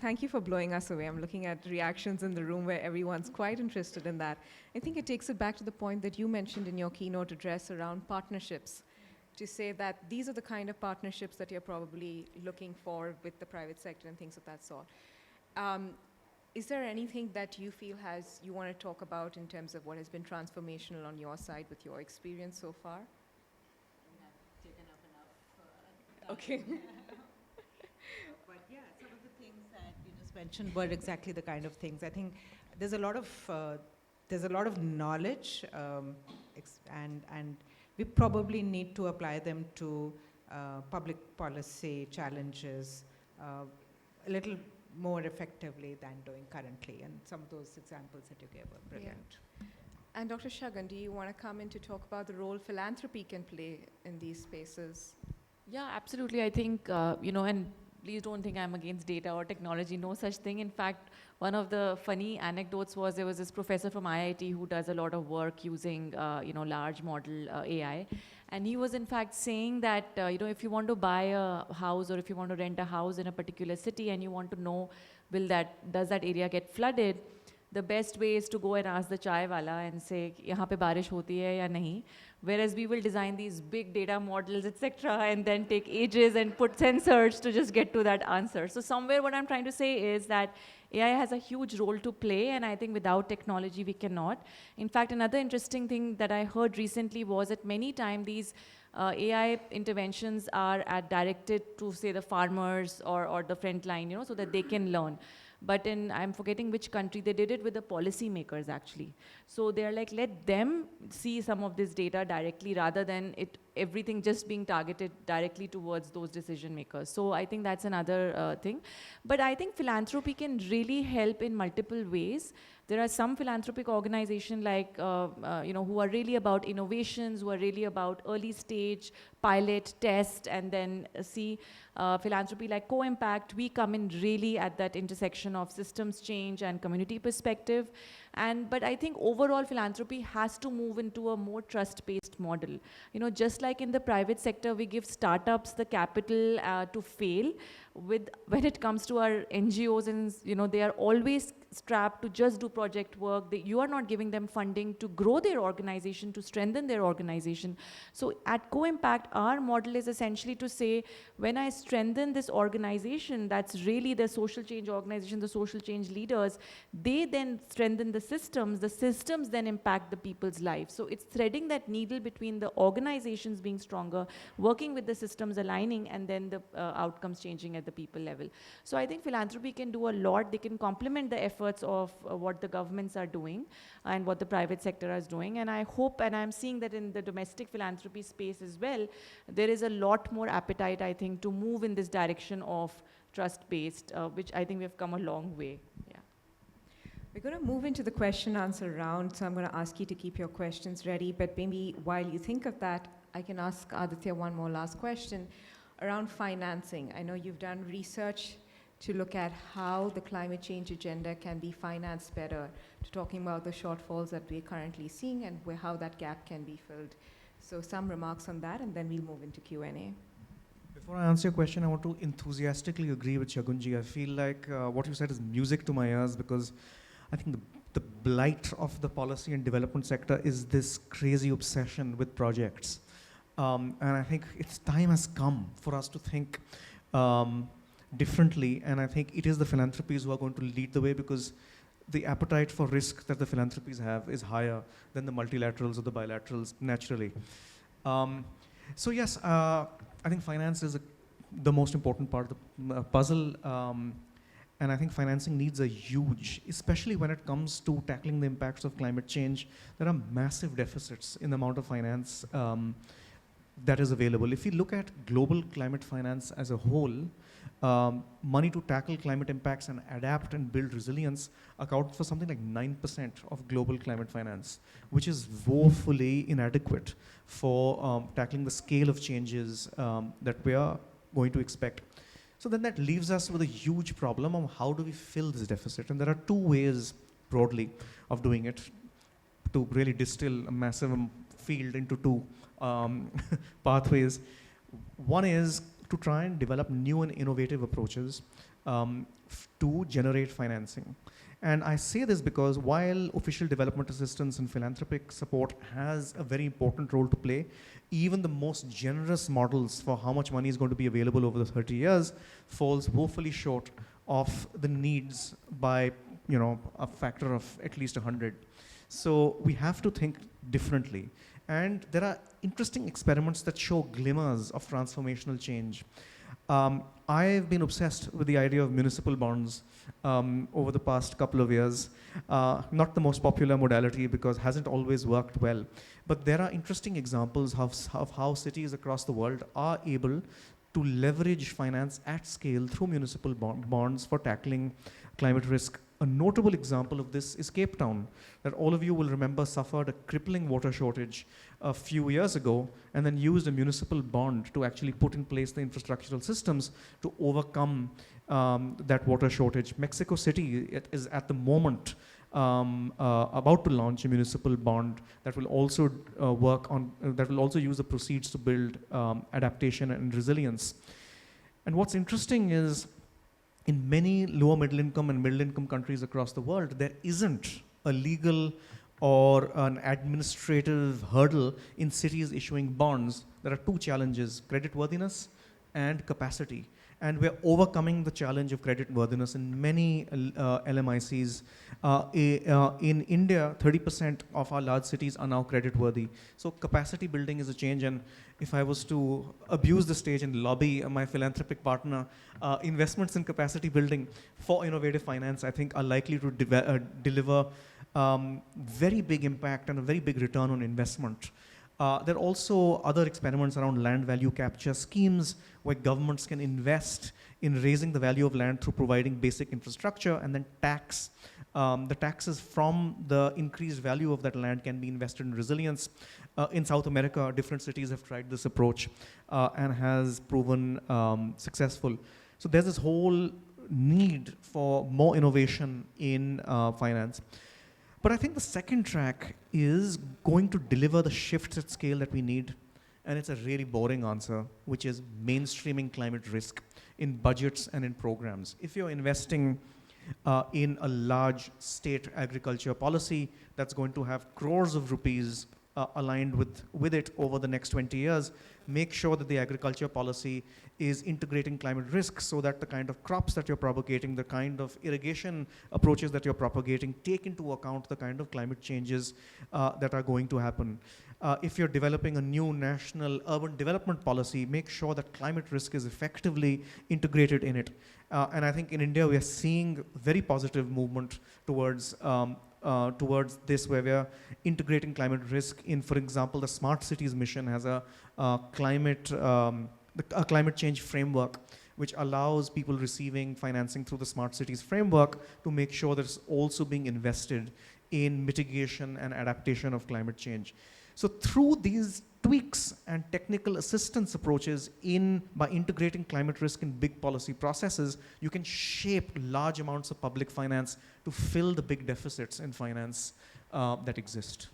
Thank you for blowing us away. I'm looking at reactions in the room where everyone's quite interested in that. I think it takes it back to the point that you mentioned in your keynote address around partnerships, to say that these are the kind of partnerships that you're probably looking for with the private sector and things of that sort. Is there anything that you feel you want to talk about in terms of what has been transformational on your side with your experience so far? I've taken up enough. Okay. But yeah, some of the things that you just mentioned were exactly the kind of things. I think there's a lot of knowledge, and we probably need to apply them to public policy challenges a little more effectively than doing currently. And some of those examples that you gave were brilliant. Yeah. And Dr. Shagun, do you want to come in to talk about the role philanthropy can play in these spaces? Yeah, absolutely. I think, and please don't think I'm against data or technology, no such thing. In fact, one of the funny anecdotes was there was this professor from IIT who does a lot of work using, large model AI. And he was in fact saying that, if you want to buy a house or if you want to rent a house in a particular city and you want to know, does that area get flooded? The best way is to go and ask the chai wala and say, yahan pe barish hoti hai ya nahi? Whereas we will design these big data models, etc., and then take ages and put sensors to just get to that answer. So somewhere what I'm trying to say is that AI has a huge role to play, and I think without technology we cannot. In fact, another interesting thing that I heard recently was that many times these AI interventions are directed to, say, the farmers or the front line, so that they can learn. But I'm forgetting which country, they did it with the policymakers actually. So they're like, let them see some of this data directly rather than everything just being targeted directly towards those decision makers. So I think that's another thing. But I think philanthropy can really help in multiple ways. There are some philanthropic organizations like, who are really about innovations, who are really about early stage, pilot, test, and then see philanthropy like Co-Impact. We come in really at that intersection of systems change and community perspective. But I think overall philanthropy has to move into a more trust-based model. Just like in the private sector, we give startups the capital to fail. When it comes to our NGOs, and they are always strapped to just do project work. You are not giving them funding to grow their organization, to strengthen their organization. So at Co-Impact, our model is essentially to say, when I strengthen this organization, that's really the social change organization, the social change leaders, they then strengthen the systems then impact the people's lives. So it's threading that needle between the organizations being stronger, working with the systems aligning, and then the outcomes changing at the people level. So I think philanthropy can do a lot. They can complement the efforts of what the governments are doing and what the private sector is doing. And I hope, and I'm seeing that in the domestic philanthropy space as well, there is a lot more appetite, I think, to move in this direction of trust-based, which I think we've come a long way. Yeah. We're going to move into the question answer round, so I'm going to ask you to keep your questions ready, but maybe while you think of that, I can ask Aditya one more last question around financing. I know you've done research to look at how the climate change agenda can be financed better, to talking about the shortfalls that we're currently seeing and how that gap can be filled. So some remarks on that, and then we'll move into Q&A. Before I answer your question, I want to enthusiastically agree with Shagunji. I feel like what you said is music to my ears, because I think the blight of the policy and development sector is this crazy obsession with projects. And I think time has come for us to think differently, and I think it is the philanthropies who are going to lead the way, because the appetite for risk that the philanthropies have is higher than the multilaterals or the bilaterals, naturally. So yes, I think finance is the most important part of the puzzle, and I think financing needs are huge, especially when it comes to tackling the impacts of climate change. There are massive deficits in the amount of finance that is available. If you look at global climate finance as a whole, money to tackle climate impacts and adapt and build resilience accounts for something like 9% of global climate finance, which is woefully inadequate for tackling the scale of changes that we are going to expect. So then that leaves us with a huge problem of how do we fill this deficit? And there are two ways, broadly, of doing it, to really distill a massive field into two pathways. One is to try and develop new and innovative approaches to generate financing. And I say this because while official development assistance and philanthropic support has a very important role to play, even the most generous models for how much money is going to be available over the 30 years falls woefully short of the needs by a factor of at least 100. So we have to think differently. And there are interesting experiments that show glimmers of transformational change. I've been obsessed with the idea of municipal bonds over the past couple of years. Not the most popular modality because it hasn't always worked well. But there are interesting examples of how cities across the world are able to leverage finance at scale through municipal bonds for tackling climate risk. A notable example of this is Cape Town, that all of you will remember suffered a crippling water shortage a few years ago, and then used a municipal bond to actually put in place the infrastructural systems to overcome that water shortage. Mexico City is at the moment about to launch a municipal bond that will also that will also use the proceeds to build adaptation and resilience. And what's interesting is, in many lower middle income and middle income countries across the world, there isn't a legal or an administrative hurdle in cities issuing bonds. There are two challenges: creditworthiness and capacity. And we're overcoming the challenge of creditworthiness in many LMICs. In India, 30% of our large cities are now creditworthy. So capacity building is a change. And if I was to abuse the stage and lobby my philanthropic partner, investments in capacity building for innovative finance, I think, are likely to deliver very big impact and a very big return on investment. There are also other experiments around land value capture schemes where governments can invest in raising the value of land through providing basic infrastructure, and then the taxes from the increased value of that land can be invested in resilience. In South America, different cities have tried this approach and has proven successful. So there's this whole need for more innovation in finance. But I think the second track is going to deliver the shifts at scale that we need. And it's a really boring answer, which is mainstreaming climate risk in budgets and in programs. If you're investing in a large state agriculture policy that's going to have crores of rupees aligned with it over the next 20 years, make sure that the agriculture policy is integrating climate risk so that the kind of crops that you're propagating, the kind of irrigation approaches that you're propagating, take into account the kind of climate changes that are going to happen. If you're developing a new national urban development policy, make sure that climate risk is effectively integrated in it. And I think in India, we are seeing very positive movement towards this, where we are integrating climate risk in, for example, the Smart Cities mission has a climate change framework, which allows people receiving financing through the Smart Cities framework to make sure that it's also being invested in mitigation and adaptation of climate change. So through these tweaks and technical assistance approaches by integrating climate risk in big policy processes, you can shape large amounts of public finance to fill the big deficits in finance that exist.